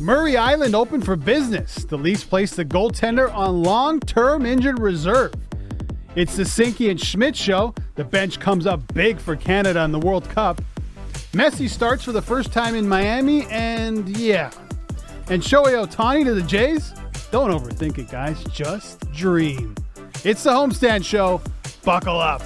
Murray Island open for business. The Leafs placed the goaltender on long-term injured reserve. It's the Sinky and Schmidt show. The bench comes up big for Canada in the World Cup. Messi starts for the first time in Miami, and yeah. And Shohei Ohtani to the Jays? Don't overthink it, guys. Just dream. It's the Homestand Show. Buckle up.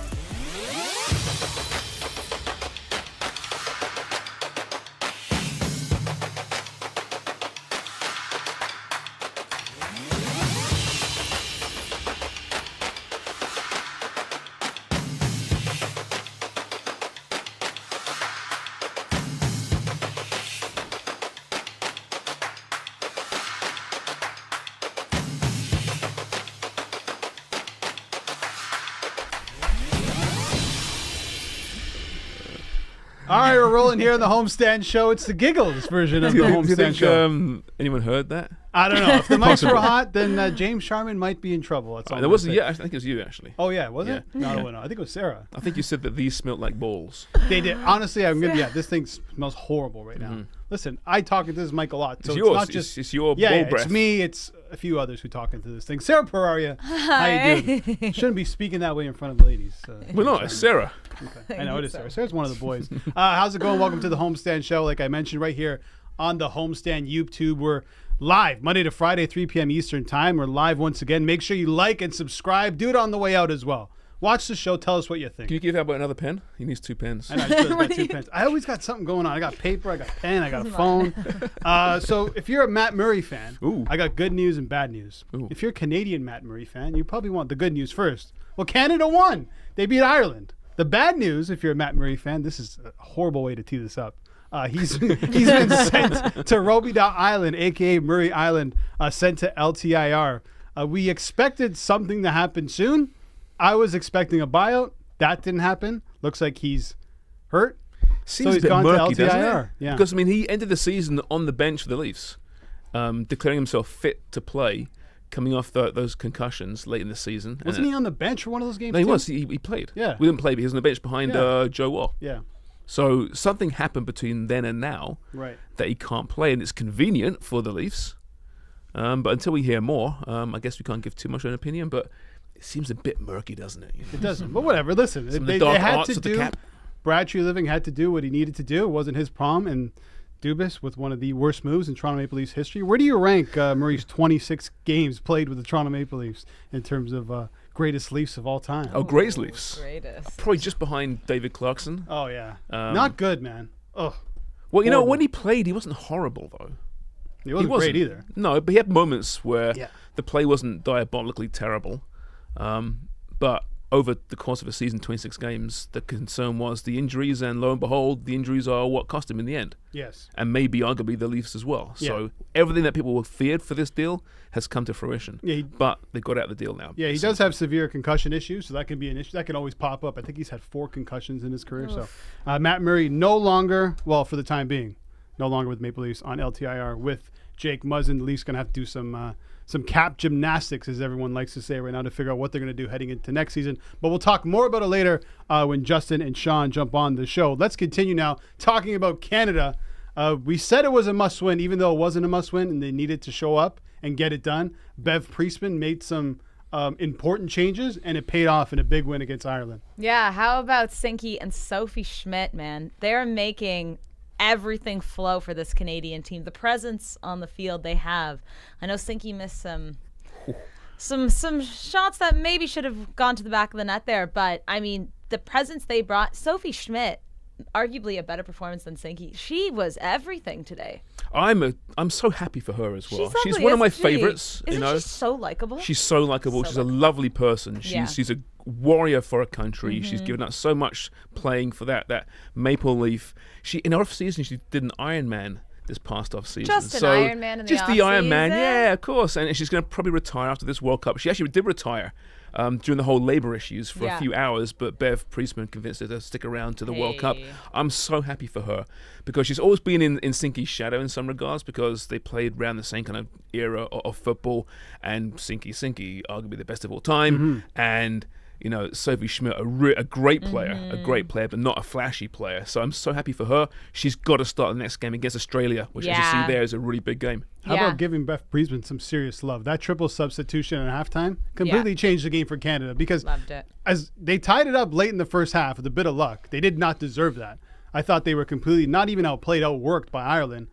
All right, we're rolling here on the Homestand Show. It's the giggles version of the Homestand Show. Anyone heard that? I don't know. If the mics were hot, then James Sharman might be in trouble. That's all There wasn't. Yeah, I think it was you actually. Oh yeah, was it? Yeah. No, I think it was Sarah. I think you said that these smelled like balls. They did. Honestly, this thing smells horrible right now. Listen, I talk into this mic a lot, so it's yours. not just it's your ball breath. It's me. It's a few others who talk into this thing. Sarah Peraria, how you doing? Shouldn't be speaking that way in front of the ladies. We're not. It's Sarah. Okay. I know it is Sarah. Sarah's one of the boys. How's it going? Welcome to the Homestand Show. Like I mentioned, right here on the Homestand YouTube, we're live Monday to Friday, 3 p.m. Eastern Time. We're live once again. Make sure you like and subscribe. Do it on the way out as well. Watch the show. Tell us what you think. Can you give Albert another pen? He needs 2 pens. I know. I've got 2 pens. I always got something going on. I got paper. I got pen. I got a phone. So if you're a Matt Murray fan, I got good news and bad news. If you're a Canadian Matt Murray fan, you probably want the good news first. Well, Canada won. They beat Ireland. The bad news, if you're a Matt Murray fan, this is a horrible way to tee this up. He's been sent to Roby Island, a.k.a. Murray Island, sent to LTIR. We expected something to happen soon. I was expecting a buyout. That didn't happen. Looks like he's hurt. Seems so he's a bit gone murky, to LTIR. doesn't it? Yeah. Because, I mean, he ended the season on the bench for the Leafs, declaring himself fit to play, coming off those concussions late in the season. Wasn't he on the bench for one of those games? No, he too? was. He played. Yeah. We didn't play, but he was on the bench behind Joe Wall. Yeah. So something happened between then and now that he can't play, and it's convenient for the Leafs. But until we hear more, I guess we can't give too much of an opinion, but it seems a bit murky, doesn't it? It doesn't. But whatever. Listen, they had to do. Brad Treliving had to do what he needed to do. It wasn't his problem. And Dubas with one of the worst moves in Toronto Maple Leafs history. Where do you rank Murray's 26 games played with the Toronto Maple Leafs in terms of greatest Leafs of all time? Oh, greatest Leafs. Greatest. Probably just behind David Clarkson. Oh, yeah. Not good, man. Ugh. Well, you know, when he played, he wasn't horrible, though. He wasn't great either. No, but he had moments where the play wasn't diabolically terrible. But over the course of a season, 26 games, the concern was the injuries, and lo and behold, the injuries are what cost him in the end. Yes. And maybe arguably the Leafs as well. Yeah. So everything that people were feared for this deal has come to fruition. Yeah, but they got out the deal now. Yeah, he does have severe concussion issues, so that can be an issue. That can always pop up. I think he's had 4 concussions in his career. So Matt Murray no longer, well, for the time being, no longer with Maple Leafs on LTIR with Jake Muzzin. The Leafs going to have to do some cap gymnastics, as everyone likes to say right now, to figure out what they're going to do heading into next season. But we'll talk more about it later when Justin and Sean jump on the show. Let's continue now talking about Canada. We said it was a must-win, even though it wasn't a must-win, and they needed to show up and get it done. Bev Priestman made some important changes, and it paid off in a big win against Ireland. Yeah, how about Sinky and Sophie Schmidt, man? They're making everything flow for this Canadian team. The presence on the field they have. I know Sinky missed some shots that maybe should have gone to the back of the net there, but I mean the presence they brought. Sophie Schmidt, arguably a better performance than Sinky. She was everything today. I'm so happy for her as well. She's one of my favorites. Isn't she so likable? She's so likable. She's a lovely person. She's a warrior for her country. She's given up so much playing for that Maple Leaf. She in off season she did an Ironman this past off season. Just an Ironman in the off Ironman, season? yeah, of course. And she's going to probably retire after this World Cup. She actually did retire during the whole labor issues for a few hours, but Bev Priestman convinced her to stick around to the World Cup. I'm so happy for her because she's always been in Sinky's shadow in some regards because they played around the same kind of era of football, and Sinky, arguably the best of all time, and You know, Sophie Schmidt, a great player, but not a flashy player. So I'm so happy for her. She's got to start the next game against Australia, which, as you see there, is a really big game. How about giving Beth Priestman some serious love? That triple substitution at halftime completely changed the game for Canada, because as they tied it up late in the first half with a bit of luck, they did not deserve that. I thought they were completely not even outplayed, outworked by Ireland.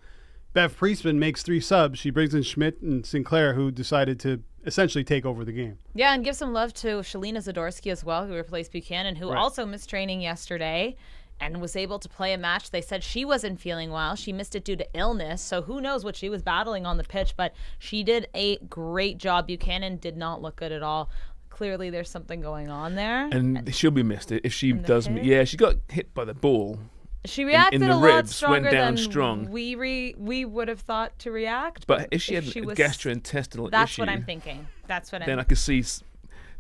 Beth Priestman makes 3 subs. She brings in Schmidt and Sinclair, who decided to essentially take over the game. Yeah, and give some love to Shalina Zadorsky as well, who replaced Buchanan, who also missed training yesterday and was able to play a match. They said she wasn't feeling well. She missed it due to illness, so who knows what she was battling on the pitch, but she did a great job. Buchanan did not look good at all. Clearly there's something going on there. And she'll be missed if she does. Yeah, she got hit by the ball. She reacted in the a ribs, lot stronger went down than strong. we would have thought to react. But if she had a gastrointestinal that's issue, what I'm thinking. Then I could see,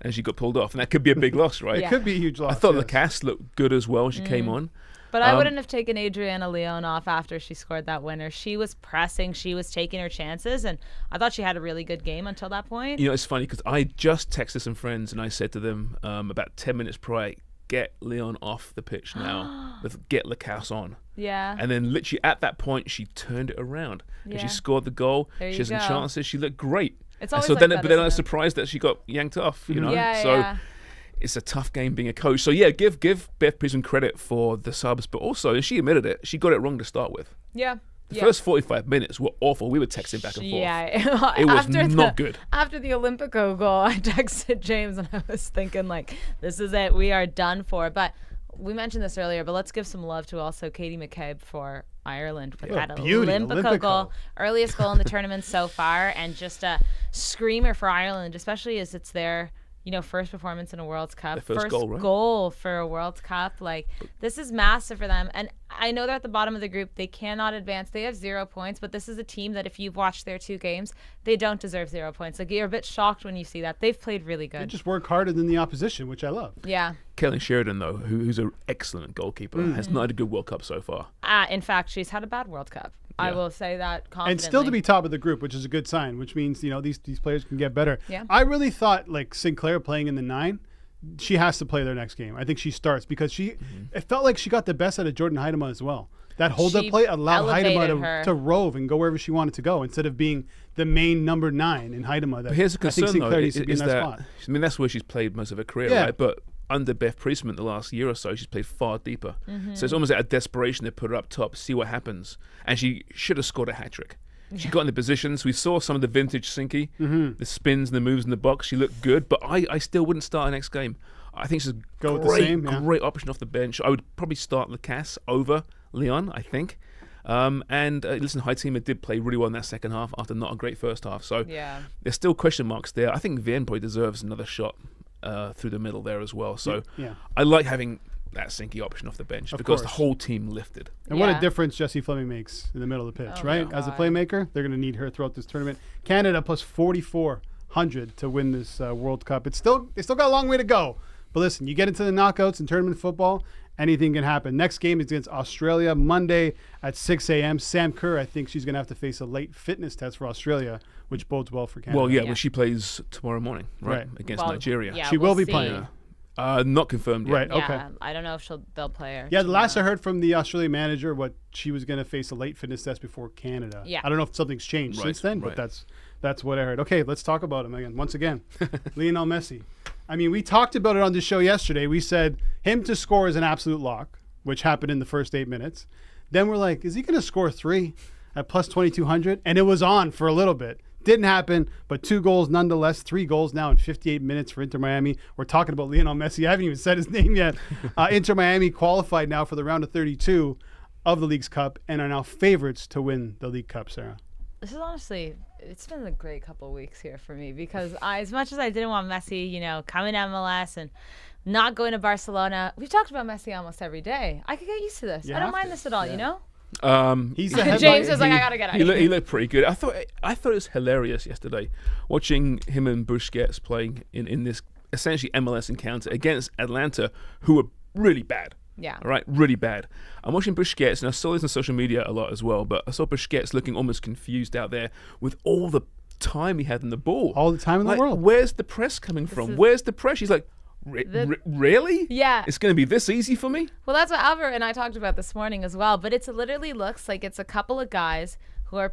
and she got pulled off, and that could be a big loss, right? It could be a huge loss. I thought Lacasse looked good as well when she came on. But I wouldn't have taken Adriana Leon off after she scored that winner. She was pressing. She was taking her chances. And I thought she had a really good game until that point. You know, it's funny because I just texted some friends and I said to them about 10 minutes prior, get Leon off the pitch now. Get Lacasse on. Yeah. And then literally at that point, she turned it around. And she scored the goal. She has some chances. She looked great. It's always so like then, that, but then I was isn't it? surprised that she got yanked off, you know? Yeah. It's a tough game being a coach. So yeah, give Beth Priestman credit for the subs, but also, and she admitted it, she got it wrong to start with. Yeah. The first 45 minutes were awful. We were texting back and forth. Yeah. It was not good. After the Olympico goal, I texted James and I was thinking, like, this is it. We are done for. But we mentioned this earlier, but let's give some love to also Katie McCabe for Ireland with that Olympico goal. Earliest goal in the tournament so far, and just a screamer for Ireland, especially as it's their first performance in a World Cup. First goal, right? Goal for a World Cup. Like, this is massive for them. And I know they're at the bottom of the group. They cannot advance. They have 0 points, but this is a team that if you've watched their 2 games, they don't deserve 0 points. Like, you're a bit shocked when you see that. They've played really good. They just work harder than the opposition, which I love. Yeah. Kellen Sheridan, though, who's an excellent goalkeeper, has not had a good World Cup so far. In fact, she's had a bad World Cup. I will say that confidently. And still to be top of the group, which is a good sign, which means, these players can get better. Yeah. I really thought, like, Sinclair playing in the 9, she has to play their next game. I think she starts because it felt like she got the best out of Jordan Heidema as well. That hold-up play allowed Heidema to rove and go wherever she wanted to go instead of being the main number 9 in Heidema. But here's a concern, I think Sinclair needs to be in that spot. I mean, that's where she's played most of her career, right? But under Beth Priestman the last year or so, she's played far deeper. So it's almost out of desperation they put her up top, see what happens. And she should have scored a hat-trick. She got in the positions. We saw some of the vintage Sinky, the spins and the moves in the box. She looked good, but I still wouldn't start her next game. I think she's a great option off the bench. I would probably start Lacasse over Leon, I think. Listen, Heitima did play really well in that second half after not a great first half. So there's still question marks there. I think Vying probably deserves another shot through the middle there as well. So I like having that Sinky option off the bench because the whole team lifted. And what a difference Jessie Fleming makes in the middle of the pitch, right? As a playmaker, they're going to need her throughout this tournament. Canada plus 4,400 to win this World Cup. They still got a long way to go. But listen, you get into the knockouts in tournament football, anything can happen. Next game is against Australia Monday at 6 a.m. Sam Kerr, I think she's going to have to face a late fitness test for Australia, which bodes well for Canada. Well, well, she plays tomorrow morning, right? Against Nigeria. Yeah, she will be playing. Not confirmed yet. Right, okay. I don't know if they'll play her. Yeah, the last I heard from the Australian manager, she was going to face a late fitness test before Canada. Yeah. I don't know if something's changed since then, but that's what I heard. Okay, let's talk about him again. Once again, Lionel Messi. I mean, we talked about it on the show yesterday. We said him to score is an absolute lock, which happened in the first 8 minutes. Then we're like, is he going to score 3 at plus 2,200? And it was on for a little bit. Didn't happen, but 2 goals nonetheless. 3 goals now in 58 minutes for Inter Miami. We're talking about Lionel Messi. I haven't even said his name yet. Inter Miami qualified now for the round of 32 of the League's Cup and are now favorites to win the League Cup, Sarah. This is honestly, it's been a great couple of weeks here for me because as much as I didn't want Messi, coming to MLS and not going to Barcelona, we've talked about Messi almost every day. I could get used to this. I don't mind this at all, He's James was like, I gotta get out. He looked pretty good. I thought it was hilarious yesterday watching him and Busquets playing in this essentially MLS encounter against Atlanta, who were really bad. Yeah. All right, really bad. I'm watching Busquets, and I saw this on social media a lot as well, but I saw Busquets looking almost confused out there with all the time he had in the ball. All the time in the world. Where's the press coming from? Where's the press? He's like, Really? Yeah. It's going to be this easy for me? Well, that's what Albert and I talked about this morning as well. But it literally looks like it's a couple of guys who are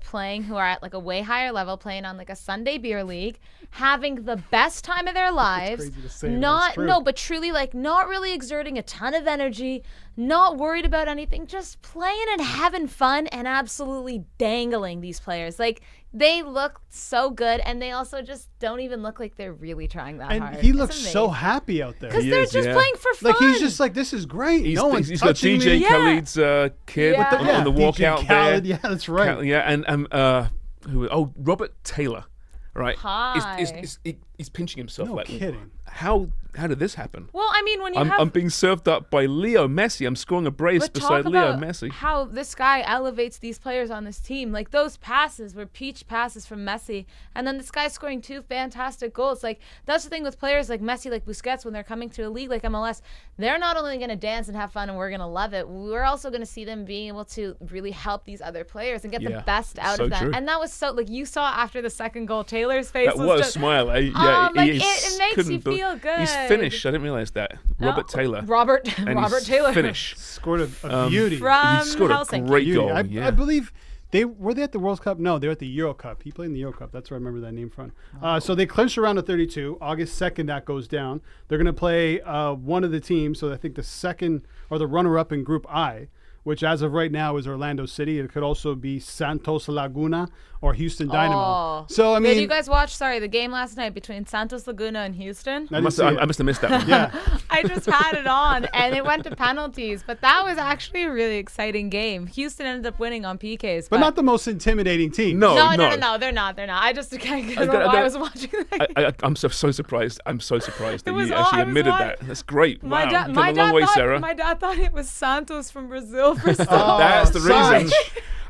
at like a way higher level, playing on like a Sunday beer league, having the best time of their lives. It's crazy to say, but it's true. But truly, like, not really exerting a ton of energy, not worried about anything, just playing and having fun and absolutely dangling these players. Like, they look so good, and they also just don't even look like they're really trying that hard. And he looks so happy out there. Because they're just playing for fun. Like, he's just like, this is great. He's no one's got touching DJ me. Khaled's kid on the walkout DJ there. Khaled, yeah, that's right. Robert Taylor, right? Hi. He's pinching himself. No like, kidding. How did this happen? Well, I mean, when you I'm being served up by Leo Messi. I'm scoring a brace But beside talk Leo about Messi. how this guy elevates these players on this team. Like, those passes were peach passes from Messi, and then this guy's scoring 2 fantastic goals. Like, that's the thing with players like Messi, like Busquets, when they're coming to a league like MLS, they're not only going to dance and have fun and we're going to love it, we're also going to see them being able to really help these other players and get the best out of them. True. And that was so, like, you saw after the second goal, Taylor's face That was a just, smile. it makes you feel good. He's finished. I didn't realize that. Robert Taylor. Robert Taylor. Finish. Scored a beauty. From he scored Helsinki. a great Beauty. goal. I believe were they at the World Cup? No, they were at the Euro Cup. He played in the Euro Cup. That's where I remember that name from. So they clinched around to 32. August 2nd, that goes down. They're going to play one of the teams. So I think the second or the runner-up in Group I, which as of right now is Orlando City. It could also be Santos Laguna or Houston Dynamo. Oh. So, I mean... Did you guys watch, the game last night between Santos Laguna and Houston? I must have missed that one. Yeah. I just had it on, and it went to penalties. But that was actually a really exciting game. Houston ended up winning on PKs. But not the most intimidating team. No, they're not. I just can't get over why I was watching that. I'm so surprised. I'm so surprised that It was you all- actually I was admitted like- that. That's great. My Wow. dad, You've my come a long dad way, thought, Sarah. my dad thought it was Santos from Brazil for some That's the Sarge. reason.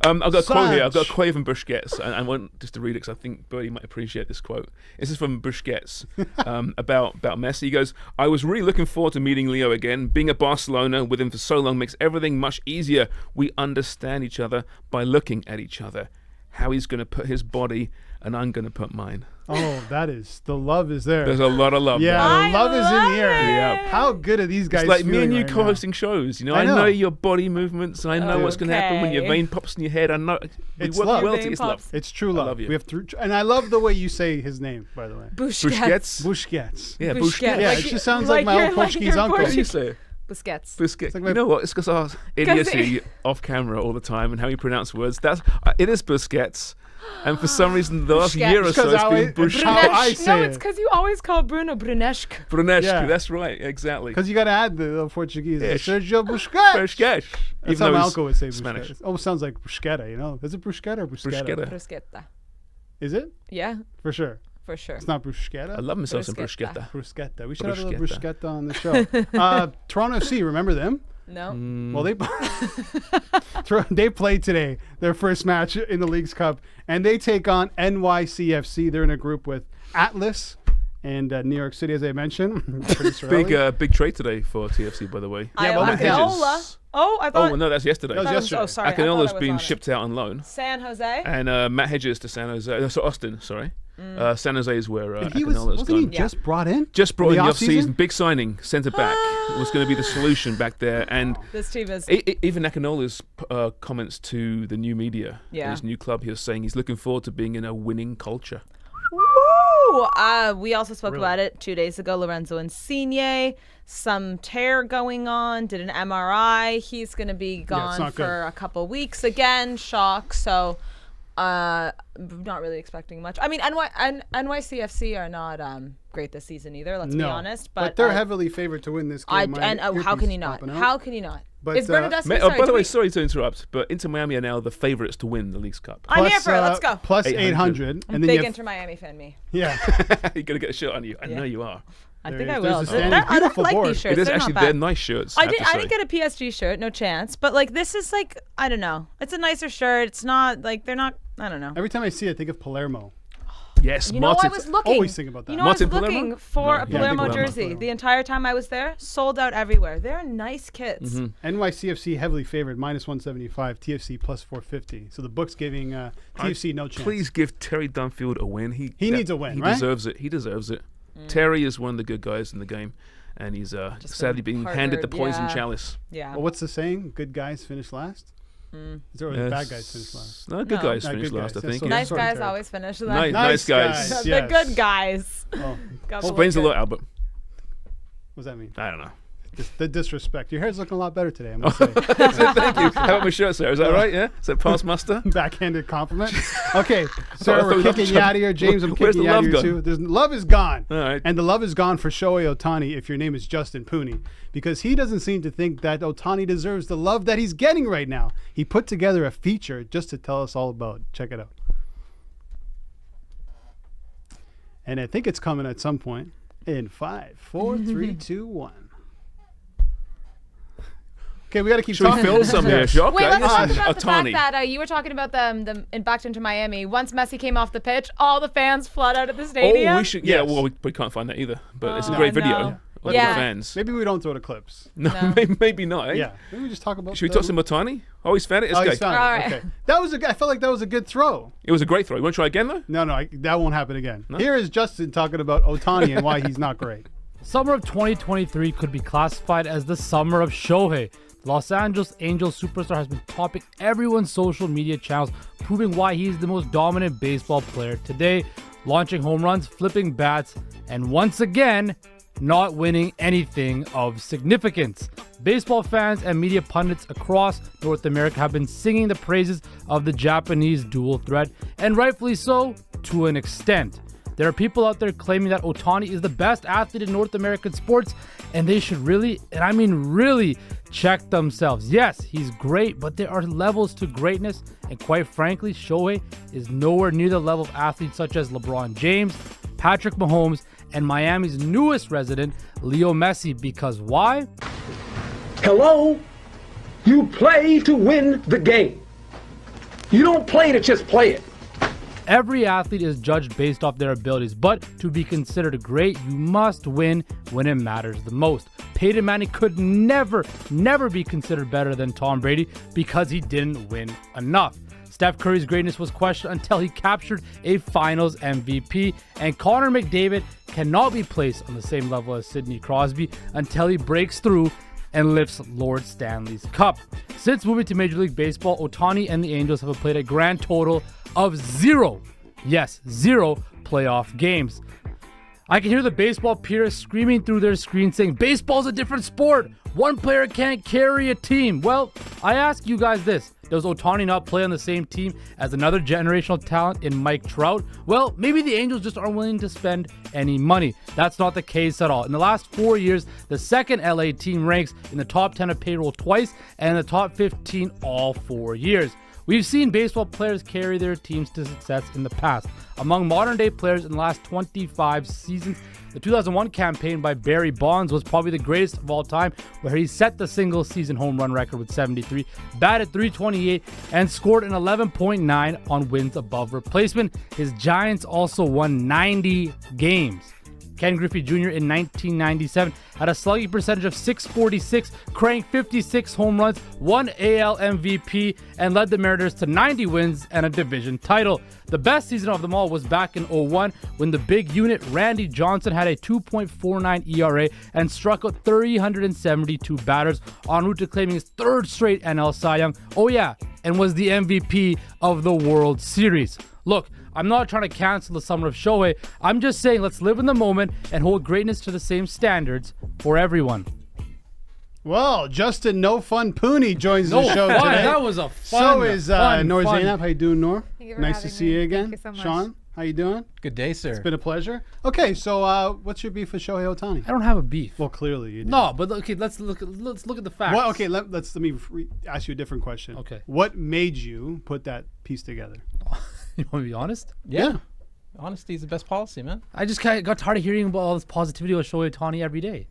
I've got a quote here. I've got a Sarge. quote from Busquets, and I want just to read it because I think Bertie might appreciate this quote. This is from Busquets about Messi. He goes, "I was really looking forward to meeting Leo again. Being at Barcelona with him for so long makes everything much easier. We understand each other by looking at each other. How he's going to put his body, and I'm going to put mine." Oh, the love is there. There's a lot of love. Yeah, there. the love is in love the air. it. Yeah. How good are these guys It's like me feeling and you right now? co-hosting shows. I I know. know your body movements. I know what's going to happen when your Okay. vein pops in your head. I know. It's we work love. well Vein to it's pops. love. It's true love. love you. We have and I love the way you say his name, by the way. Busquets. Busquets. Yeah, Busquets. Busquets. Yeah, Like it you- just sounds like my you're- old like Portuguese you're uncle. How do you Portuguese. say it? Busquets. Busquets. like You know what? It's because our idiocy off camera all the time and how you pronounce words. It is Busquets. And for some reason, the last Busquets. year or so, Because it's how been I Busquets. say No, it. it's because you always call Bruno Bruneschke. Bruneschke. Yeah. That's right. Exactly. Because you got to add the Portuguese. Ish. Sergio Busquets. Busquets. That's how my he's uncle would say Spanish. Busquets. It almost sounds like bruschetta, you know? Is it bruschetta or bruschetta? Bruschetta. Bruschetta. Is it? Yeah, For sure. for sure. It's not bruschetta. I love myself some Bruschetta. bruschetta. Bruschetta. We should have a little Bruschetta. bruschetta on the show. Toronto FC, remember them? No. Well, they played today, their first match in the League's Cup, and they take on NYCFC. They're in a group with Atlas and New York City, as I mentioned. Big trade today for TFC, by the way. Yeah, but with Iola. Hedges. Oh, I thought. Oh, no, that's yesterday. That was yesterday. Oh, sorry. I thought I Akinola's was been on it. shipped out on loan. San Jose. And Matt Hedges to San Jose. So Austin, sorry. San Jose is where And he wasn't he gone. just brought in? Just brought in the off-season? off-season. Big signing, centre back. was going to be the solution back there. And This team is. even Akinola's comments to the new media, Yeah. his new club, he was saying he's looking forward to being in a winning culture. Woo! We also spoke Really? about it 2 days ago. Lorenzo Insigne, some tear going on, did an MRI. He's going to be gone not for good. a couple weeks again. Shock. So, not really expecting much. I mean, NYCFC are not great this season either. Let's be honest. But they're heavily favored to win this game. how can you not? How can you not? But, Is Bernadette By the way, sorry to interrupt, but Inter Miami are now the favourites to win the League's Cup. I'm here for it. Let's go. Plus 800. 800. I'm And then big you have, Inter Miami fan, me. yeah. You're going to get a shirt on you. I know you are. I There think is. I There's will. a standing I beautiful like board. these shirts. It is They're actually, not they're bad. nice shirts. I have to didn't say. get a PSG shirt, no chance. But like this is like I don't know. It's a nicer shirt. It's not like they're not. I don't know. Every time I see it, I think of Palermo. Yes, You know, Martin. I was looking. Always think about that. You know, Martin I was looking Palermo? for No, a yeah, I think Palermo Palermo. jersey. The entire time I was there, sold out everywhere. They're nice kits. NYCFC heavily favored, minus 175. TFC plus 450. So the book's giving TFC no chance. Please give Terry Dunfield a win. He needs a win, He right? deserves it. He deserves it. Terry is one of the good guys in the game. and he's Just sadly being handed the partnered, poison yeah. chalice. Yeah. Well, what's the saying? Good guys finish last? Is there always bad guys finish last? No, good No. guys No, finish good last, guys. I think. That's Yeah. Nice sort of guys terrible. always finish Nice, last. nice guys. Yes. The good guys. Oh, Gotta Explains a look lot, Albert. what does that mean? I don't know. The disrespect. Your hair's looking a lot better today, I must say. Thank you. How about my shirt, sir? Is that right? Yeah? Is that past muster? Backhanded compliment. Okay, I sir, thought we're we were kicking you out of here. James, I'm Where's kicking the you out of love here gone? too. Love is gone. All right. And the love is gone for Shohei Ohtani if your name is Justin Pooney, because he doesn't seem to think that Ohtani deserves the love that he's getting right now. He put together a feature just to tell us all about it. Check it out. And I think it's coming at some point in 5, 4, 3, 2, 1. Okay, we got to keep Should we talking. fill some here, Shock? Wait, let's talk This is about the fact Ohtani. that you were talking about them in Back into Miami. Once Messi came off the pitch, all the fans flood out of the stadium. Oh, we should. Yeah, Yes. well, we can't find that either. But it's a Oh, great I video know. of Yeah. the fans. Maybe we don't throw the clips. No, No. maybe not. Eh? Yeah. Maybe we just talk about Should we talk some Ohtani? Oh, he's found it. Let's Oh, go. he's found All it. right. Okay. That was I felt like that was a good throw. It was a great throw. You want to try again, though? No, that won't happen again. No? Here is Justin talking about Ohtani and why he's not great. Summer of 2023 could be classified as the summer of Shohei. The Los Angeles Angels superstar has been topping everyone's social media channels, proving why he is the most dominant baseball player today, launching home runs, flipping bats, and once again, not winning anything of significance. Baseball fans and media pundits across North America have been singing the praises of the Japanese dual threat, and rightfully so, to an extent. There are people out there claiming that Ohtani is the best athlete in North American sports, and they should really, and I mean really, check themselves. Yes, he's great, but there are levels to greatness, and quite frankly, Shohei is nowhere near the level of athletes such as LeBron James, Patrick Mahomes, and Miami's newest resident, Leo Messi, because why? Hello? You play to win the game. You don't play to just play it. Every athlete is judged based off their abilities, but to be considered great, you must win when it matters the most. Peyton Manning could never be considered better than Tom Brady because he didn't win enough. Steph Curry's greatness was questioned until he captured a finals MVP, and Connor McDavid cannot be placed on the same level as Sidney Crosby until he breaks through and lifts Lord Stanley's Cup. Since moving to Major League Baseball, Ohtani and the Angels have played a grand total of 0 playoff games. I can hear the baseball purists screaming through their screens saying, baseball's a different sport. One player can't carry a team. Well, I ask you guys this. Does Ohtani not play on the same team as another generational talent in Mike Trout? Well, maybe the Angels just aren't willing to spend any money. That's not the case at all. In the last 4 years, the second LA team ranks in the top 10 of payroll twice and in the top 15 all 4 years. We've seen baseball players carry their teams to success in the past. Among modern day players in the last 25 seasons, the 2001 campaign by Barry Bonds was probably the greatest of all time, where he set the single season home run record with 73, batted .328, and scored an 11.9 on wins above replacement. His Giants also won 90 games. Ken Griffey Jr. in 1997 had a slugging percentage of .646, cranked 56 home runs, won AL MVP, and led the Mariners to 90 wins and a division title. The best season of them all was back in 2001 when the big unit Randy Johnson had a 2.49 ERA and struck out 372 batters en route to claiming his third straight NL Cy Young. Oh yeah, and was the MVP of the World Series. Look, I'm not trying to cancel the summer of Shohei. I'm just saying let's live in the moment and hold greatness to the same standards for everyone. Well, Justin No Fun Pooney joins the show fun. today. That was a fun. So is Nor fun. Zainab. How you doing, Nor? Thank you for Nice to having see me. you again. Thank you so much. Sean, how you doing? Good day, sir. It's been a pleasure. Okay, so what's your beef with Shohei Ohtani? I don't have a beef. Well, clearly you do. No, but okay, let's look at the facts. Well, okay, let me ask you a different question. Okay. What made you put that piece together? You want to be honest? Yeah. Honesty is the best policy, man. I just got tired of hearing about all this positivity about Shohei Ohtani every day.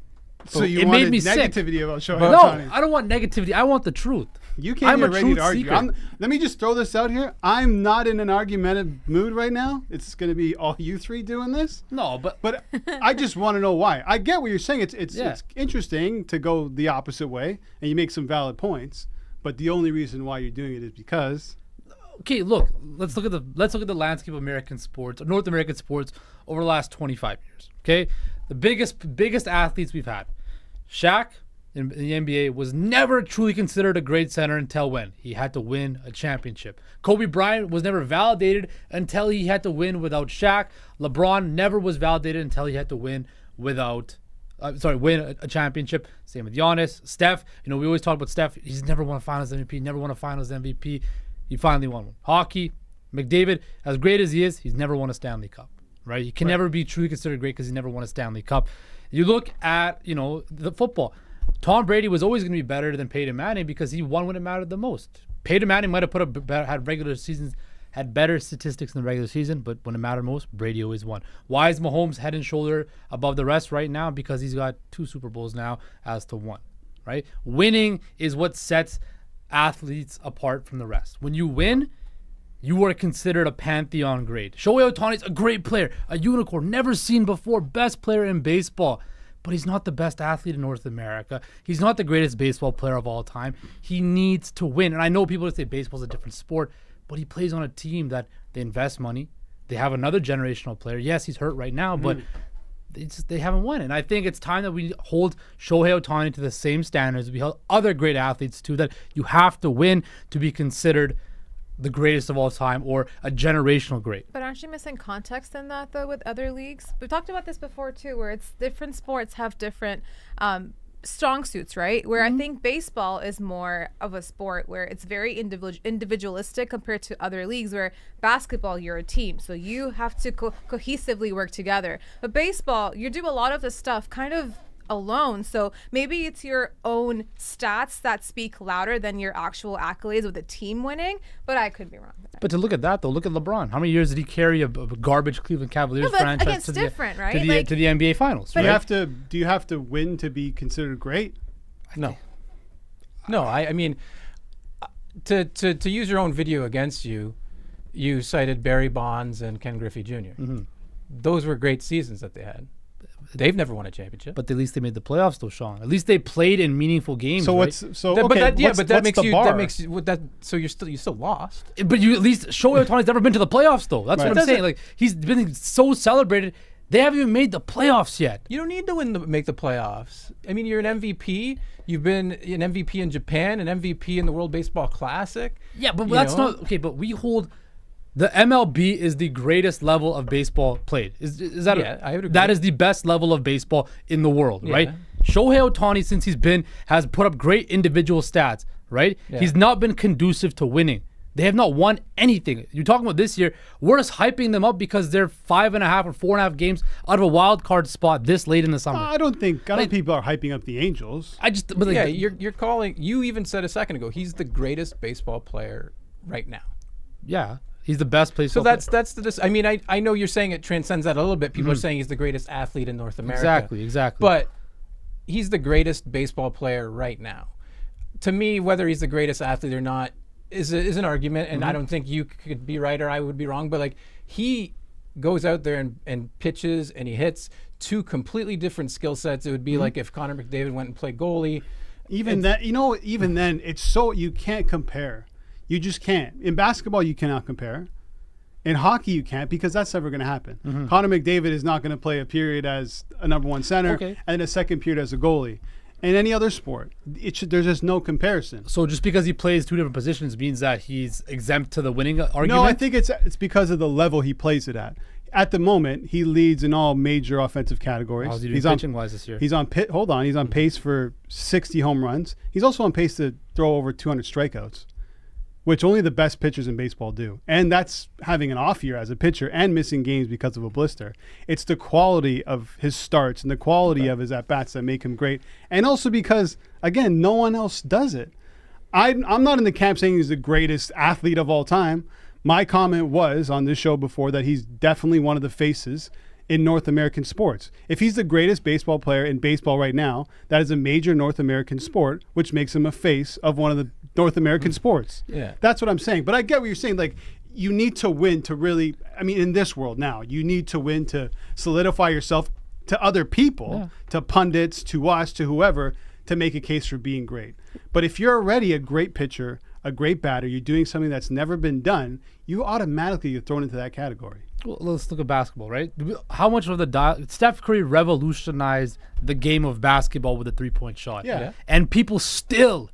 So you it wanted made me sick. negativity about Shohei No, Ohtani. I don't want negativity. I want the truth. You came I'm here a ready truth to argue. seeker. Let me just throw this out here. I'm not in an argumentative mood right now. It's going to be all you three doing this. No, but I just want to know why. I get what you're saying. It's Yeah. interesting to go the opposite way, and you make some valid points. But the only reason why you're doing it is because okay, look. Let's look at the landscape of American sports, North American sports over the last 25 years. Okay, the biggest athletes we've had. Shaq in the NBA was never truly considered a great center until when? He had to win a championship. Kobe Bryant was never validated until he had to win without Shaq. LeBron never was validated until he had to win without win a championship. Same with Giannis. Steph, we always talk about Steph. He's never won a Finals MVP, never won a Finals MVP. He finally won one. Hockey, McDavid, as great as he is, he's never won a Stanley Cup, right? He can never be truly considered great because he never won a Stanley Cup. You look at, the football. Tom Brady was always going to be better than Peyton Manning because he won when it mattered the most. Peyton Manning might have had regular seasons, had better statistics in the regular season, but when it mattered most, Brady always won. Why is Mahomes head and shoulder above the rest right now? Because he's got 2 Super Bowls now as to 1, right? Winning is what sets athletes apart from the rest. When you win, you are considered a pantheon great. Shohei Ohtani is a great player, a unicorn, never seen before, best player in baseball. But he's not the best athlete in North America. He's not the greatest baseball player of all time. He needs to win. And I know people say baseball's a different sport, but he plays on a team that they invest money. They have another generational player. Yes, he's hurt right now, but they haven't won. And I think it's time that we hold Shohei Ohtani to the same standards we held other great athletes to, that you have to win to be considered the greatest of all time or a generational great. But aren't you missing context in that, though, with other leagues? We've talked about this before, too, where it's different sports have different strong suits, right? Where I think baseball is more of a sport where it's very individualistic compared to other leagues, where basketball, you're a team. So you have to cohesively work together. But baseball, you do a lot of the stuff kind of alone. So maybe it's your own stats that speak louder than your actual accolades with the team winning, but I could be wrong. But to look at that, though, look at LeBron. How many years did he carry a garbage Cleveland Cavaliers franchise to the NBA Finals? Do you have to win to be considered great? No. I mean, to use your own video against you, you cited Barry Bonds and Ken Griffey Jr. Those were great seasons that they had. They've never won a championship, but at least they made the playoffs, though, Sean. At least they played in meaningful games. So right? So you still lost. But you at least Shohei Ohtani's never been to the playoffs, though. That's what I'm saying. Like, he's been so celebrated. They haven't even made the playoffs yet. You don't need to make the playoffs. I mean, you're an MVP. You've been an MVP in Japan, an MVP in the World Baseball Classic. Yeah, but that's not okay. But we hold. The MLB is the greatest level of baseball played. Is that? Yeah, I would agree. That is the best level of baseball in the world, right? Shohei Ohtani, since has put up great individual stats, right? Yeah. He's not been conducive to winning. They have not won anything. You're talking about this year. We're just hyping them up because they're 5.5 or 4.5 games out of a wild card spot this late in the summer. I don't think people are hyping up the Angels. You're calling. You even said a second ago he's the greatest baseball player right now. Yeah. He's the best player. So that's I mean, I know you're saying it transcends that a little bit. People are saying he's the greatest athlete in North America. Exactly. But he's the greatest baseball player right now. To me, whether he's the greatest athlete or not is an argument, and I don't think you could be right or I would be wrong. But like, he goes out there and pitches and he hits 2 completely different skill sets. It would be like if Connor McDavid went and played goalie. Even then, it's so you can't compare. You just can't. In basketball, you cannot compare. In hockey, you can't because that's never going to happen. Connor McDavid is not going to play a period as a number 1 center and a second period as a goalie. In any other sport, there's just no comparison. So just because he plays 2 different positions means that he's exempt to the winning argument? No, I think it's because of the level he plays it at. At the moment, he leads in all major offensive categories. How's he doing pitching-wise this year? He's on He's on pace for 60 home runs. He's also on pace to throw over 200 strikeouts, which only the best pitchers in baseball do. And that's having an off year as a pitcher and missing games because of a blister. It's the quality of his starts and the quality of his at-bats that make him great. And also because, again, no one else does it. I'm not in the camp saying he's the greatest athlete of all time. My comment was on this show before that he's definitely one of the faces in North American sports. If he's the greatest baseball player in baseball right now, that is a major North American sport, which makes him a face of one of the North American sports. Yeah. That's what I'm saying. But I get what you're saying. Like, you need to win to really, I mean, in this world now, you need to win to solidify yourself to other people, to pundits, to us, to whoever, to make a case for being great. But if you're already a great pitcher, a great batter, you're doing something that's never been done, you automatically get thrown into that category. Well, let's look at basketball, right? How much of Steph Curry revolutionized the game of basketball with a 3-point shot. Yeah. And people still,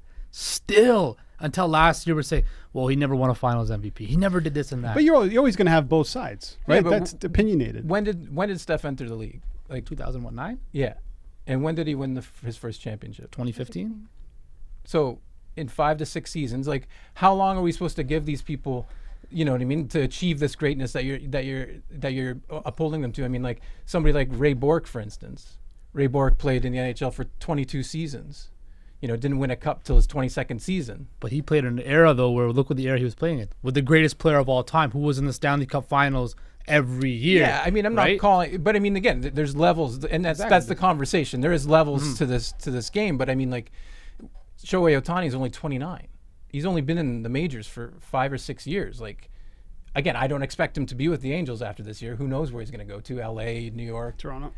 until last year, were saying, well, he never won a Finals MVP. He never did this and that. But you're always going to have both sides, right? but That's opinionated. When did Steph enter the league? Like 2009? Yeah. And when did he win his first championship? 2015? So in 5 to 6 seasons, like how long are we supposed to give these people, you know what I mean, to achieve this greatness that you're upholding them to? I mean, like somebody like Ray Bork, for instance. Ray Bork played in the NHL for 22 seasons. You know, didn't win a cup till his 22nd season. But he played in an era, though, where look what the era he was playing in. With the greatest player of all time, who was in the Stanley Cup Finals every year. Yeah, I mean, I'm not calling, but I mean, again, there's levels, and that's the conversation. There is levels to this game, but I mean, like, Shohei Ohtani is only 29. He's only been in the majors for 5 or 6 years. Like, again, I don't expect him to be with the Angels after this year. Who knows where he's going to go to? L.A., New York, Toronto.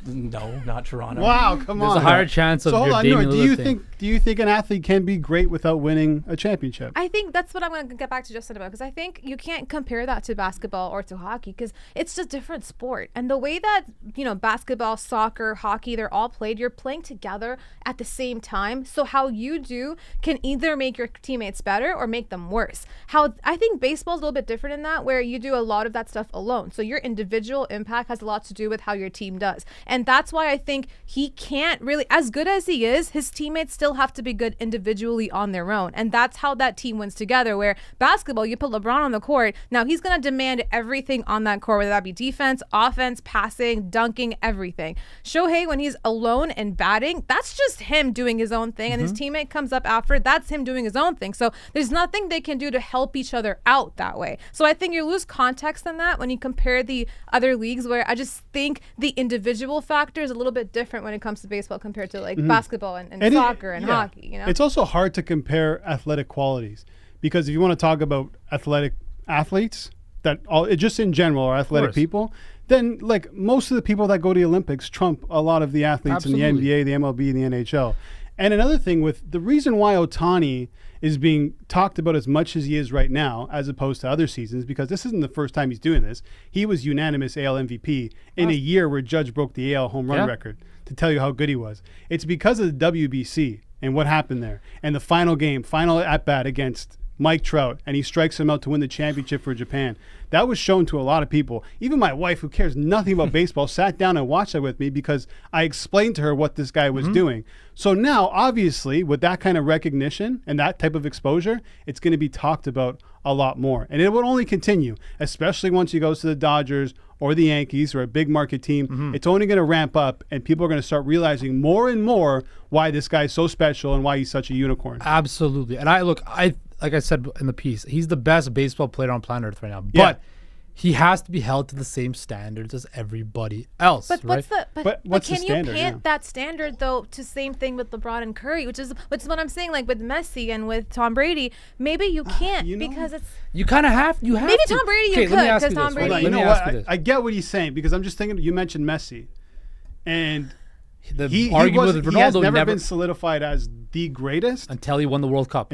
No, not Toronto. Wow, come on. There's a higher chance of So hold your on, Damian Noor, Lillard do you think an athlete can be great without winning a championship? I think that's what I'm going to get back to Justin about, because I think you can't compare that to basketball or to hockey, because it's just different sport. And the way that, you know, basketball, soccer, hockey, they're all played, you're playing together at the same time. So how you do can either make your teammates better or make them worse. How I think baseball is a little bit different in that, where you do a lot of that stuff alone. So your individual impact has a lot to do with how your team does. And that's why I think he can't really, as good as he is, his teammates still have to be good individually on their own. And that's how that team wins together. Where basketball, you put LeBron on the court, now he's going to demand everything on that court, whether that be defense, offense, passing, dunking, everything. Shohei, when he's alone and batting, that's just him doing his own thing. And his teammate comes up after, that's him doing his own thing. So there's nothing they can do to help each other out that way. So I think you lose context in that when you compare the other leagues, where I just think the individual factor is a little bit different when it comes to baseball compared to like basketball and soccer and hockey. You know, it's also hard to compare athletic qualities, because if you want to talk about athletic athletes that just in general are athletic people, then like most of the people that go to the Olympics trump a lot of the athletes in the NBA, the MLB, and the NHL. And another thing with the reason why Ohtani is being talked about as much as he is right now, as opposed to other seasons, because this isn't the first time he's doing this. He was unanimous AL MVP in a year where Judge broke the AL home run record, to tell you how good he was. It's because of the WBC and what happened there. And the final at-bat against Mike Trout, and he strikes him out to win the championship for Japan. That was shown to a lot of people. Even my wife, who cares nothing about baseball, sat down and watched that with me because I explained to her what this guy was doing. So now, obviously, with that kind of recognition and that type of exposure, it's going to be talked about a lot more. And it will only continue, especially once he goes to the Dodgers or the Yankees or a big market team. It's only going to ramp up, and people are going to start realizing more and more why this guy's so special and why he's such a unicorn. Absolutely. And like I said in the piece, he's the best baseball player on planet Earth right now. But he has to be held to the same standards as everybody else. But right? what's the can standard, you pant that standard though to same thing with LeBron and Curry, which is what I'm saying. Like with Messi and with Tom Brady, maybe you can't because it's you kind of have maybe maybe Tom Brady you could because Tom Brady. You know what? I get what he's saying, because I'm just thinking. You mentioned Messi, and he has never been solidified as the greatest until he won the World Cup.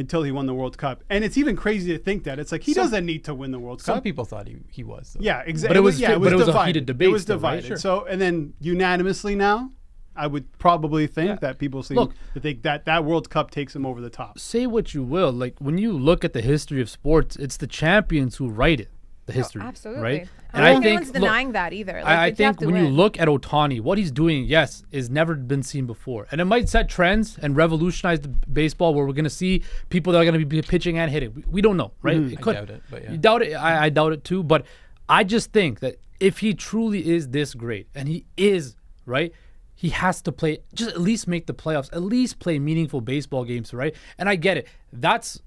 And it's even crazy to think that. It's like he doesn't need to win the World Cup. Some people thought he was. Though. Yeah, exactly. But it was a heated debate. It was divided. Right? So, and then unanimously now, I would probably think that people think that World Cup takes him over the top. Say what you will. Like, when you look at the history of sports, it's the champions who write it. The history, absolutely, right? And I don't think anyone's denying that either. Like, I think when you look at Ohtani, what he's doing, is never been seen before, and it might set trends and revolutionize the baseball, where we're going to see people that are going to be pitching and hitting. We don't know, right? It could. I doubt it, but yeah. You doubt it. I doubt it too. But I just think that if he truly is this great, and he is, right, he has to play. Just at least make the playoffs. At least play meaningful baseball games, right? And I get it. That's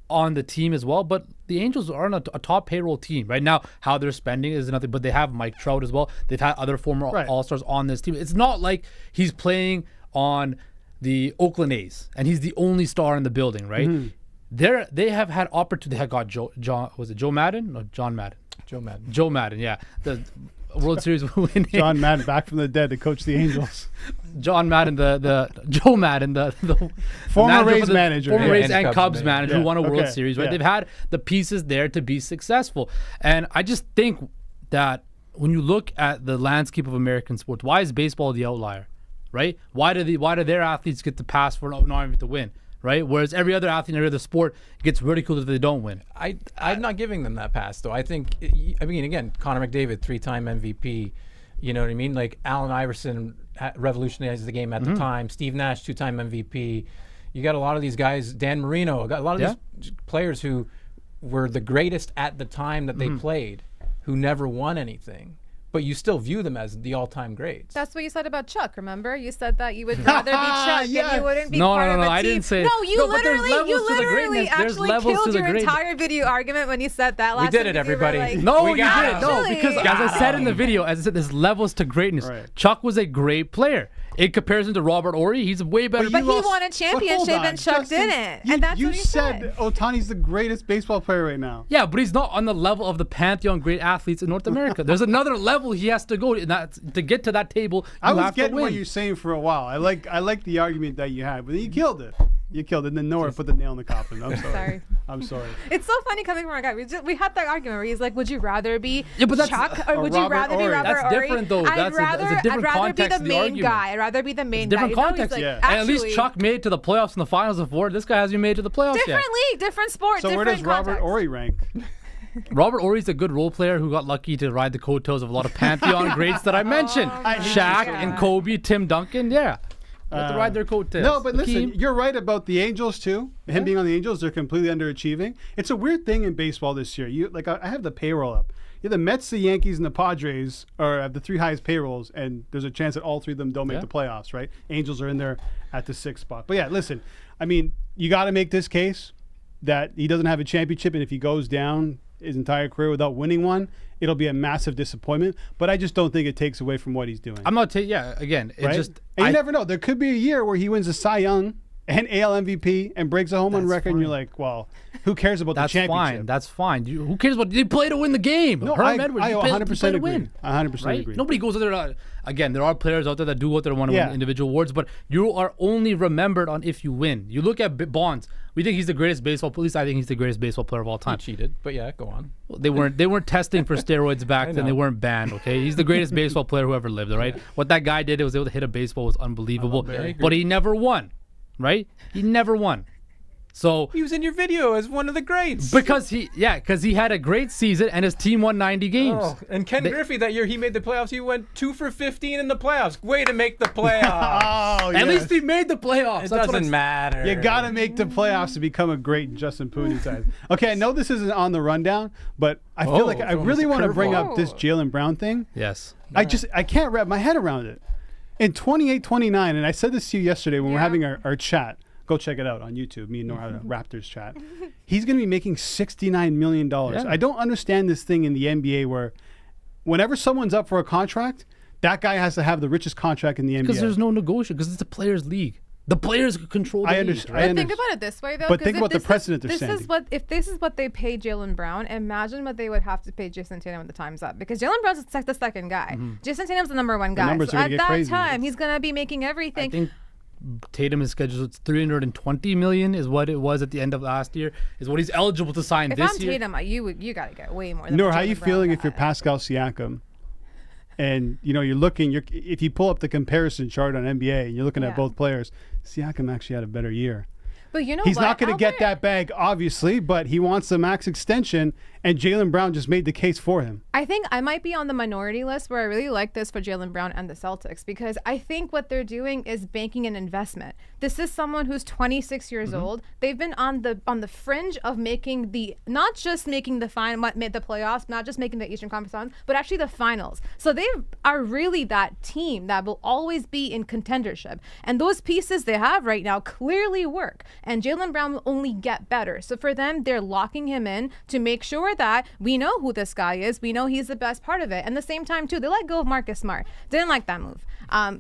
on the team as well, but the Angels are on a top payroll team right now. How they're spending is nothing, but they have Mike Trout as well. They've had other former All-Stars on this team. It's not like he's playing on the Oakland A's and he's the only star in the building, right? They have had opportunity. They have got Joe Madden? No, John Madden. Joe Madden, yeah. The World Series winning. John Madden, back from the dead to coach the Angels. John Madden, Joe Madden, the former Rays manager. Former Rays and Cubs manager who won a World Series, right? They've had the pieces there to be successful. And I just think that when you look at the landscape of American sports, why is baseball the outlier, right? Why do their athletes get the pass for not even to win, right? Whereas every other athlete in every other sport gets ridiculed if they don't win. I'm not giving them that pass, though. I think, again, Connor McDavid, 3-time MVP. You know what I mean? Like Allen Iverson revolutionized the game at the time. Steve Nash, 2-time MVP. You got a lot of these guys. Dan Marino. Got a lot of these players who were the greatest at the time that they played, who never won anything. But you still view them as the all-time greats. That's what you said about Chuck, remember? You said that you would rather be Chuck and you wouldn't be part of a team. I didn't say. No, you but there's levels to the literally greatness. There's actually levels killed to the your greatness. entire video argument when you said that last We did time. it, everybody. Like, No, We you got didn't. it. No, Actually. because as I said in the video, as I said, there's levels to greatness. Right. Chuck was a great player. In comparison to Robert Horry, he's way better. But he lost- won a but championship hold on, and Chuck Justin, didn't. And that's you what he said Ohtani's the greatest baseball player right now. Yeah, but he's not on the level of the pantheon great athletes in North America. There's another level he has to go to, and that's, to get to that table. I was have to getting win. what you're saying for a while. I like the argument that you had, but you killed it. You killed it. And then Nora put the nail in the coffin. I'm sorry. Sorry. I'm sorry. It's so funny coming from a guy. We had that argument where he's like, "Would you rather be Yeah, but that's- Chuck or would you Robert rather be Horry. Robert That's Horry?" different, though. I'd That's a rather different I'd rather be context the of the main argument. guy. I'd rather be the main guy. Different You know, he's context. like, Yeah. And at least actually, Chuck made it to the playoffs in the finals before. This guy hasn't made it to the playoffs yet. different league, different sport, So different where does Robert context. Horry rank? Robert Horry's a good role player who got lucky to ride the coattails of a lot of pantheon greats that I mentioned. Shaq and Kobe, Tim Duncan, yeah. Let to ride their coattails. No, but listen, Hakeem. you're right about the Angels too. Him being on the Angels, they're completely underachieving. It's a weird thing in baseball this year. I have the payroll up. Yeah, the Mets, the Yankees, and the Padres are the three highest payrolls, and there's a chance that all three of them don't make the playoffs, right? Angels are in there at the 6th spot. But yeah, listen, I mean, you got to make this case that he doesn't have a championship, and if he goes down his entire career without winning one, it'll be a massive disappointment. But I just don't think it takes away from what he's doing. I'm not taking, again, it right? just. And you never know. There could be a year where he wins the Cy Young and AL MVP and breaks a home run record, and you're like, well, who cares about the championship? That's fine. Who cares about? They play to win the game. No, Herm I Edwards, 100% to agree. win. 100% Right? agree. Nobody goes out there. Again, there are players out there that do go out there and want to Yeah. win individual awards, but you are only remembered on if you win. You look at Bonds. We think he's the greatest baseball. At least I think he's the greatest baseball player of all He time. cheated, but yeah, go on. Well, they weren't testing for steroids back then. know. They weren't banned. Okay, he's the greatest baseball player who ever lived. All right, what that guy did, was able to hit a baseball was unbelievable. But he never won. Right? He never won. So He was in your video as one of the greats. because he had a great season and his team won 90 games. Oh, and Ken Griffey that year he made the playoffs. He went 2 for 15 in the playoffs. Way to make the playoffs. Oh, At yes. least he made the playoffs. It That's what doesn't matter. You got to make the playoffs to become a great Justin Pooney type. Okay, I know this isn't on the rundown, but I feel like I it's really almost a want to bring curveball. up this Jaylen Brown thing. Yes. I can't wrap my head around it. In 28-29, and I said this to you yesterday when we're having our chat. Go check it out on YouTube. Me and Nora had a Raptors chat. He's going to be making $69 million. Yeah. I don't understand this thing in the NBA where whenever someone's up for a contract, that guy has to have the richest contract in the NBA. Because there's no negotiation. Because it's a players' league. The players control the I league. understand. But think about it this way, though. But 'cause think if about the this is- precedent they're This setting. is if this is what they pay Jaylen Brown, imagine what they would have to pay Jason Tatum when the time's up. Because Jaylen Brown's the second guy. Jason Tatum's the number 1 guy. numbers So are at gonna get that crazy. time, he's gonna be making everything. I think Tatum is scheduled. It's $320 million is what it was at the end of last year. Is what he's eligible to sign if this I'm year. Tatum, you gotta get way more. Than Nor, what how Jaylen you Brown feeling got. if you're Pascal Siakam, and you're looking, if you pull up the comparison chart on NBA and you're looking at Yeah. both players, Siakam actually had a better year. But you know He's what, not going to get Albert? that bag, obviously, but he wants the max extension, and Jaylen Brown just made the case for him. I think I might be on the minority list where I really like this for Jaylen Brown and the Celtics because I think what they're doing is banking an investment. This is someone who's 26 years old. They've been on the fringe of making not just making the playoffs, not just making the Eastern Conference Finals, but actually the finals. So they are really that team that will always be in contendership. And those pieces they have right now clearly work. And Jaylen Brown will only get better. So for them, they're locking him in to make sure that we know who this guy is. We know he's the best part of it. And at the same time, too, they let go of Marcus Smart. Didn't like that move.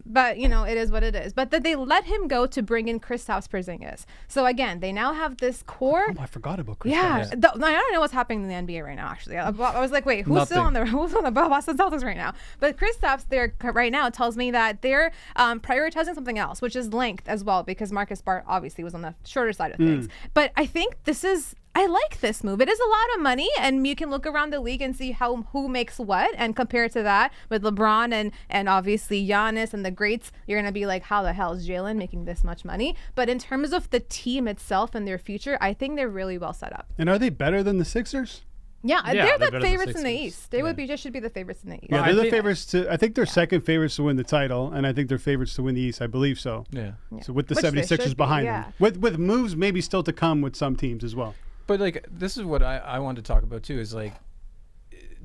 But, it is what it is. But that they let him go to bring in Kristaps Porzingis. So, again, they now have this core. Oh, I forgot about Chris. Yeah, I don't know what's happening in the NBA right now. Actually, I was like, wait, who's still on the Boston Celtics right now? But Kristaps there right now tells me that they're prioritizing something else, which is length as well, because Marcus Smart obviously was on the shorter side of things. But I think this is I like this move. It is a lot of money, and you can look around the league and see who makes what, and compare to that with LeBron and obviously Giannis and the greats. You're gonna be like, how the hell is Jalen making this much money? But in terms of the team itself and their future, I think they're really well set up. And are they better than the Sixers? Yeah, Yeah, they're they're the better than favorites in the Sixers. East. They would be should be the favorites in the East. Yeah, I they're the think- favorites to. I think they're second favorites to win the title, and I think they're favorites to win the East. I believe so. Yeah. So with the Which they 76ers should be, behind yeah. them, with moves maybe still to come with some teams as well. But like, this is what I want to talk about too. Is like,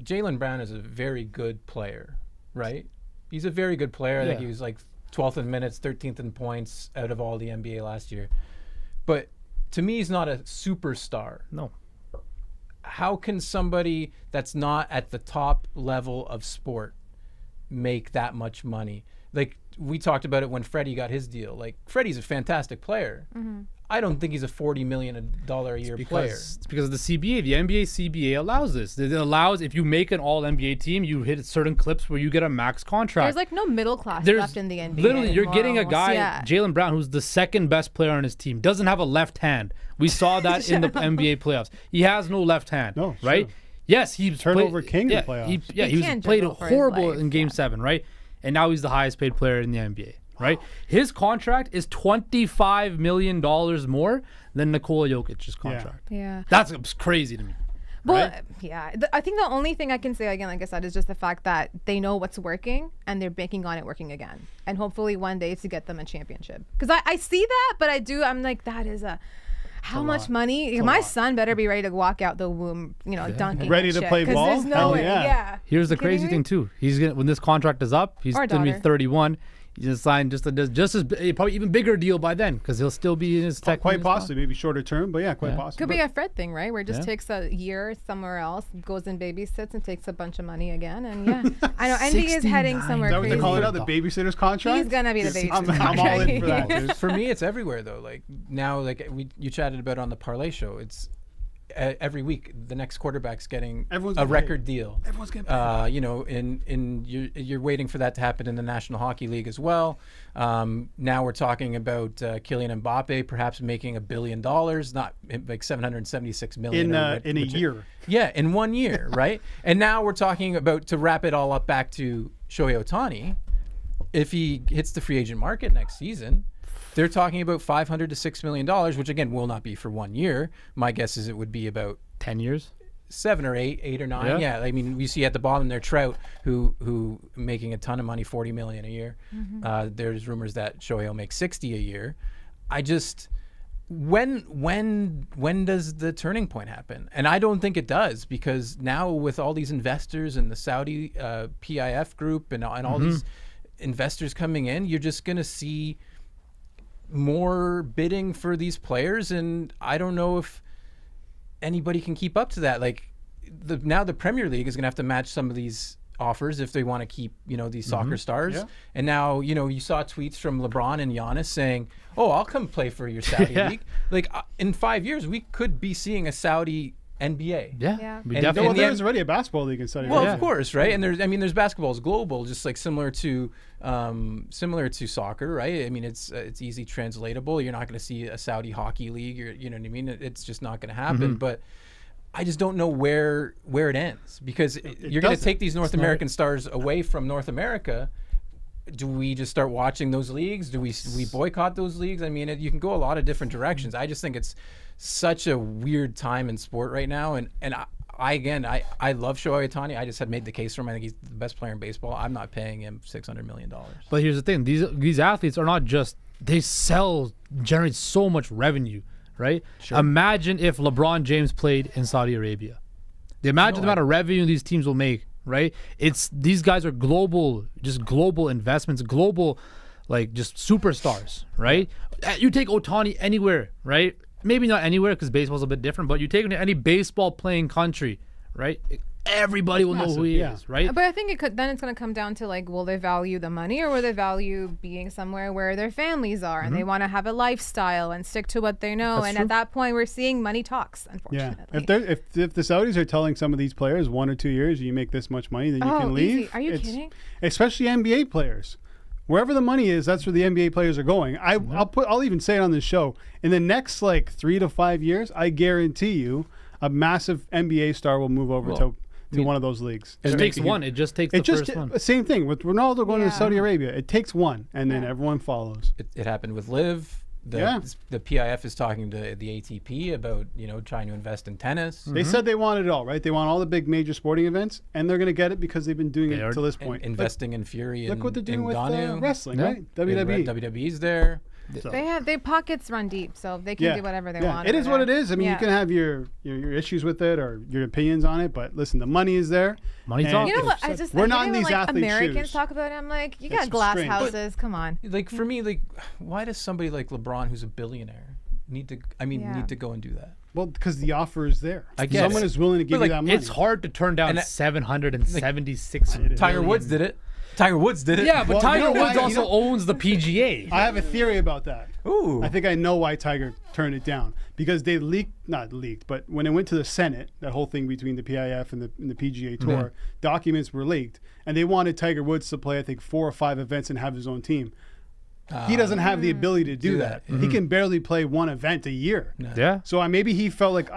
Jaylen Brown is a very good player, right? He's a very good player. I think Yeah. he was like 12th in minutes, 13th in points out of all the NBA last year. But to me, he's not a superstar. No. How can somebody that's not at the top level of sport make that much money? Like, we talked about it when Freddie got his deal. Like, Freddie's a fantastic player. I don't think he's a $40 million a year player. It's because of the CBA. The NBA CBA allows this. It allows, if you make an all NBA team, you hit certain clips where you get a max contract. There's like no middle class There's left in the NBA. literally, you're anymore getting a almost. guy, Yeah. Jaylen Brown, who's the second best player on his team. Doesn't have a left hand. We saw that in the NBA playoffs. He has no left hand, No, right? sure. Yes, he's Turnover king in the yeah, playoffs. He was can't played dribble for his horrible life, in Game 7, right? And now he's the highest paid player in the NBA, right? His contract is $25 million more than Nikola Jokic's contract. Yeah. That's crazy to me. Well, right? yeah. I think the only thing I can say again, like I said, is just the fact that they know what's working and they're banking on it working again. And hopefully one day to get them a championship. Because I see that, but I'm like, that is how much money? My son better be ready to walk out the womb, dunking. Ready and to shit, play 'cause ball? There's no Hell way. yeah. Yeah. Here's the You kidding crazy me? thing too. He's gonna, when this contract is up, he's Or gonna be daughter. 31. He's gonna sign just as probably even bigger deal by then because he'll still be in his tech. Quite possibly, maybe shorter term, but yeah, quite possible. Could be a Fred thing, right? Where it just Yeah. takes a year somewhere else, goes and babysits, and takes a bunch of money again. And yeah, I know NBA is heading 69. somewhere Is that what crazy. they call it now? The babysitter's contract? He's gonna be the babysitter's I'm all in contract. for that, dude. For me, it's everywhere though. Like now, like you chatted about on the Parlay Show. It's every week the next quarterback's getting Everyone's a getting record deal. Everyone's getting paid. In you're waiting for that to happen in the National Hockey League as well. Now we're talking about Kylian Mbappe perhaps making $1 billion, not like 776 million in a year. Yeah, in 1 year, right? And now we're talking about, to wrap it all up back to Shohei Ohtani, if he hits the free agent market next season, they're talking about $500 to $6 million, which again will not be for 1 year. My guess is it would be about 10 years. 7 or 8 or 9. Yeah. Yeah, I mean, we see at the bottom there Trout, who making a ton of money, $40 million a year. There's rumors that Shohei will make 60 a year. I just, when does the turning point happen? And I don't think it does, because now with all these investors and the Saudi PIF group and all these investors coming in, you're just gonna see more bidding for these players, and I don't know if anybody can keep up to that. Like now the Premier League is going to have to match some of these offers if they want to keep, these soccer stars. Yeah. And now, you saw tweets from LeBron and Giannis saying, "Oh, I'll come play for your Saudi Yeah. league." Like in 5 years, we could be seeing a Saudi NBA. Yeah. Yeah. We And- definitely. Well, the there's already a basketball league in Saudi Well, Arabia. of course, right? And there's basketball is global, just like similar to soccer, right? I mean, it's easy translatable. You're not going to see a Saudi hockey league, you know what I mean? It's just not going to happen. But I just don't know where it ends, because you're going to doesn't. take these North American stars away from North America. Do we just start watching those leagues? Do we boycott those leagues? I mean, you can go a lot of different directions. I just think it's such a weird time in sport right now, and I love Shohei Ohtani. I just had made the case for him. I think he's the best player in baseball. I'm not paying him $600 million. But here's the thing: these athletes are not just they generate so much revenue, right? Sure. Imagine if LeBron James played in Saudi Arabia. Imagine the amount of revenue these teams will make, right? These guys are global investments, global, like just superstars, right? You take Ohtani anywhere, right? Maybe not anywhere because baseball's a bit different, but you take him to any baseball playing country, right? Everybody will know who he is, right? But I think it's going to come down to, like, will they value the money, or will they value being somewhere where their families are and they want to have a lifestyle and stick to what they know? That's and true. at that point, we're seeing money talks, Yeah. unfortunately. If the Saudis are telling some of these players 1 or 2 years you make this much money, then you can leave. Easy. Are you it's- kidding? Especially NBA players. wherever the money is, that's where the NBA players are going. I'll even say it on this show. In the next like 3 to 5 years, I guarantee you, a massive NBA star will move over to one of those leagues. It takes one. It just takes the first one. Same thing with Ronaldo going to Saudi Arabia. It takes one, and then everyone follows. It happened with Liv. The PIF is talking to the ATP about trying to invest in tennis. They said they want it all, right? They want all the big major sporting events, and they're going to get it because they've been doing it to this point. Investing in Fury. Look what they're doing with wrestling, right? WWE. WWE's there. So. They pockets run deep, so they can do whatever they want. It is what it is. I mean, you can have your issues with it or your opinions on it, but listen, the money is there. Money's talking. You know what? We're not in these like athletes' Americans shoes. talk about it. I'm like, you got glass houses. Come on. Like for me, like why does somebody like LeBron, who's a billionaire, need to go and do that? Well, because the offer is there. I guess someone is willing to give you that money. It's hard to turn down 776. Tiger Woods did it. Tiger Woods did it. Yeah, but Tiger Woods why? also owns the PGA. I have a theory about that. Ooh. I think I know why Tiger turned it down. Because they not leaked, but when it went to the Senate, that whole thing between the PIF and the PGA Tour, documents were leaked. And they wanted Tiger Woods to play, I think, 4 or 5 events and have his own team. He doesn't have the ability to do that. He can barely play 1 event a year. Yeah. So maybe he felt like,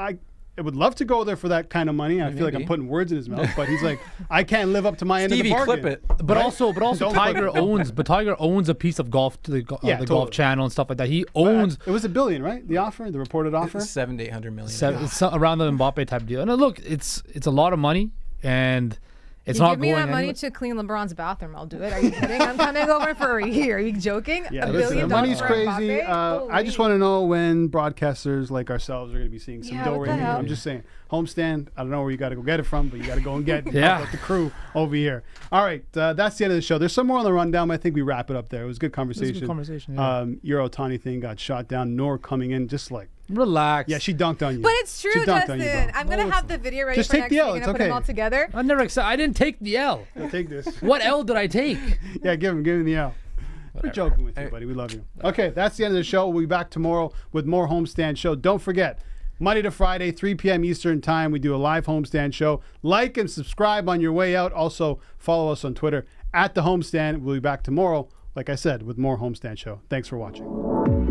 I would love to go there for that kind of money. I feel like I'm putting words in his mouth, but he's like, I can't live up to my end of the bargain. Clip it. But also Tiger owns a piece of golf to the Golf Channel and stuff like that. He owns. It was $1 billion, right? The offer, the reported offer. $700 to $800 million. It's around the Mbappe type deal. And look, it's a lot of money, and it's you not give me going that money anywhere. to clean LeBron's bathroom, I'll do it. Are you kidding? I'm coming over for a year. Are you joking? Yeah, $1 listen, billion the money's for crazy. Mbappe? I just want to know when broadcasters like ourselves are going to be seeing some dough what the right here. hell? I'm just saying, Homestand, I don't know where you got to go get it from, but you got to go and get it. Yeah. Help out the crew over here. All right, that's the end of the show. There's some more on the rundown, but I think we wrap it up there. It was a good conversation. Your Ohtani thing got shot down. Nor coming in just like, relax. yeah, she dunked on you. But it's true, She dunked on you, Justin. bro. I'm going to have the video ready Just for take next the week L, and it's I'll put them okay. all together. I didn't take the L. Yeah, take this. What L did I take? Yeah, give him the L. We're joking with you, buddy. We love you. Okay, that's the end of the show. We'll be back tomorrow with more Homestand Show. Don't forget, Monday to Friday, 3 p.m. Eastern Time, we do a live Homestand Show. Like and subscribe on your way out. Also, follow us on Twitter @The Homestand. We'll be back tomorrow, like I said, with more Homestand Show. Thanks for watching.